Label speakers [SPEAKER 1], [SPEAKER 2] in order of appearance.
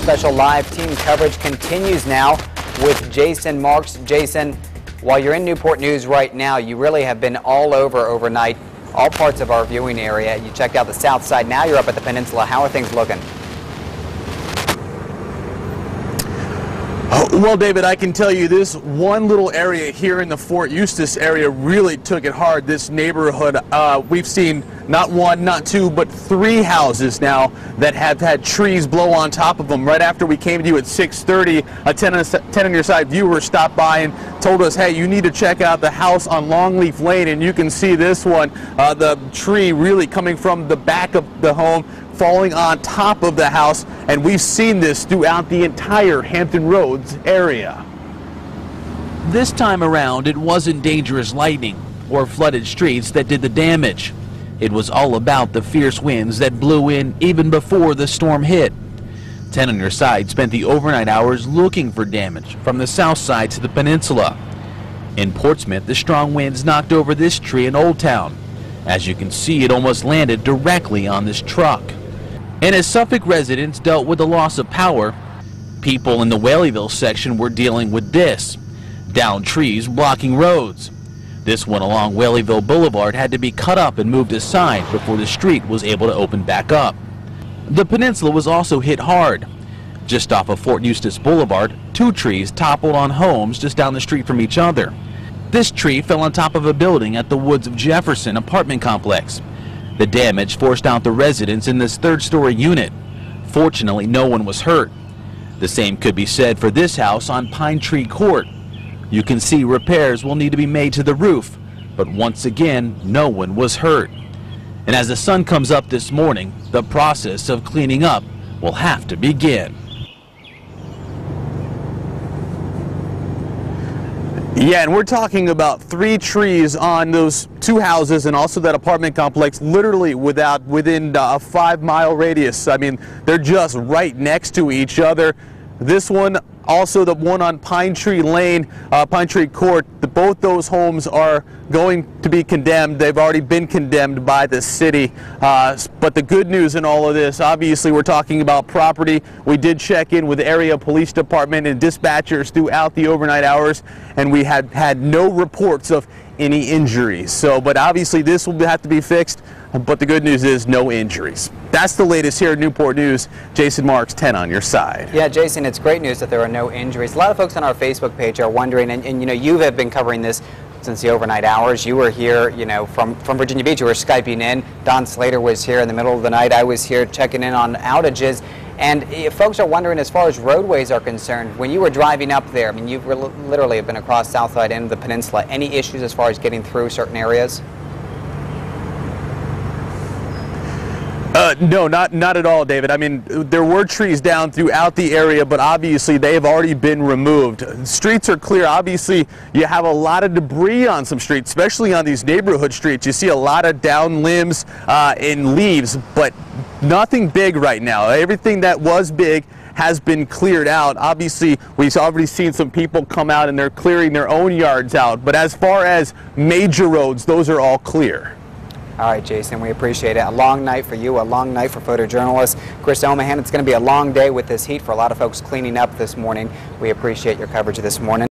[SPEAKER 1] special live team coverage continues now with Jason Marks. Jason, while you're in Newport News right now, you really have been all over overnight, all parts of our viewing area. You checked out the south side. Now you're up at the peninsula. How are things looking?
[SPEAKER 2] Well, David, I can tell you this one little area here in the Fort Eustis area really took it hard. This neighborhood, we've seen not one, not two, but 3 houses now that have had trees blow on top of them. Right after we came to you at 6:30, a 10 on your side viewer stopped by and told us, hey, you need to check out the house on Longleaf Lane, and you can see this one, the tree really coming from the back of the home, falling on top of the house, and we've seen this throughout the entire Hampton Roads area.
[SPEAKER 3] This time around, it wasn't dangerous lightning or flooded streets that did the damage. It was all about the fierce winds that blew in even before the storm hit. 10 on your side spent the overnight hours looking for damage from the south side to the peninsula. In Portsmouth, the strong winds knocked over this tree in Old Town. As you can see, it almost landed directly on this truck. And as Suffolk residents dealt with the loss of power, people in the Whaleyville section were dealing with this. Downed trees blocking roads. This one along Whaleyville Boulevard had to be cut up and moved aside before the street was able to open back up. The peninsula was also hit hard. Just off of Fort Eustis Boulevard, 2 trees toppled on homes just down the street from each other. This tree fell on top of a building at the Woods of Jefferson apartment complex. The damage forced out the residents in this 3rd-story unit. Fortunately, no one was hurt. The same could be said for this house on Pine Tree Court. You can see repairs will need to be made to the roof, but once again, no one was hurt. And as the sun comes up this morning, the process of cleaning up will have to begin.
[SPEAKER 2] Yeah, and we're talking about 3 trees on those 2 houses and also that apartment complex, literally within a 5-mile radius. I mean, they're just right next to each other. This one, also the one on Pine Tree Lane, Pine Tree Court, both those homes are going to be condemned. They've already been condemned by the city. But the good news in all of this, obviously we're talking about property. We did check in with the area police department and dispatchers throughout the overnight hours, and we had no reports of any injuries. So, but obviously this will have to be fixed. But the good news is no injuries. That's the latest here at Newport News. Jason Marks, 10 on your side.
[SPEAKER 1] Yeah, Jason, it's great news that there are no injuries. A lot of folks on our Facebook page are wondering, and you know, you have been covering this since the overnight hours. You were here, you know, from Virginia Beach. You were Skyping in. Don Slater was here in the middle of the night. I was here checking in on outages. And folks are wondering, as far as roadways are concerned, when you were driving up there, I mean, you literally have been across south side end of the peninsula. Any issues as far as getting through certain areas?
[SPEAKER 2] No, not at all, David. I mean, there were trees down throughout the area, but obviously they have already been removed. Streets are clear. Obviously, you have a lot of debris on some streets, especially on these neighborhood streets. You see a lot of down limbs and leaves, but nothing big right now. Everything that was big has been cleared out. Obviously, we've already seen some people come out and they're clearing their own yards out. But as far as major roads, those are all clear.
[SPEAKER 1] All right, Jason, we appreciate it. A long night for you, a long night for photojournalist Chris Omahan. It's going to be a long day with this heat for a lot of folks cleaning up this morning. We appreciate your coverage this morning.